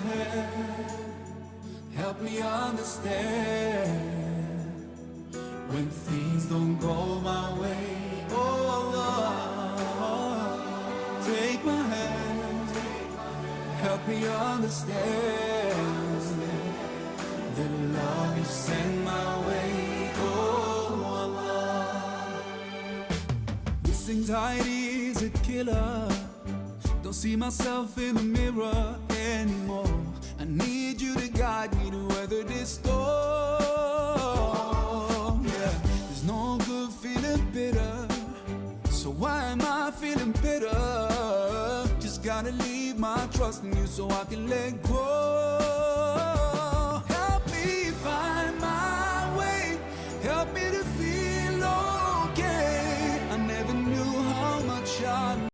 head, help me understand when things don't go my way. Oh Lord, take my hand, help me understand the love you send my way. Oh Allah, this anxiety is a killer. Don't see myself in the mirror anymore. I need you to guide me to weather this storm. Yeah, there's no good feeling bitter. So why am I feeling bitter? Just gotta leave my trust in you so I can let go.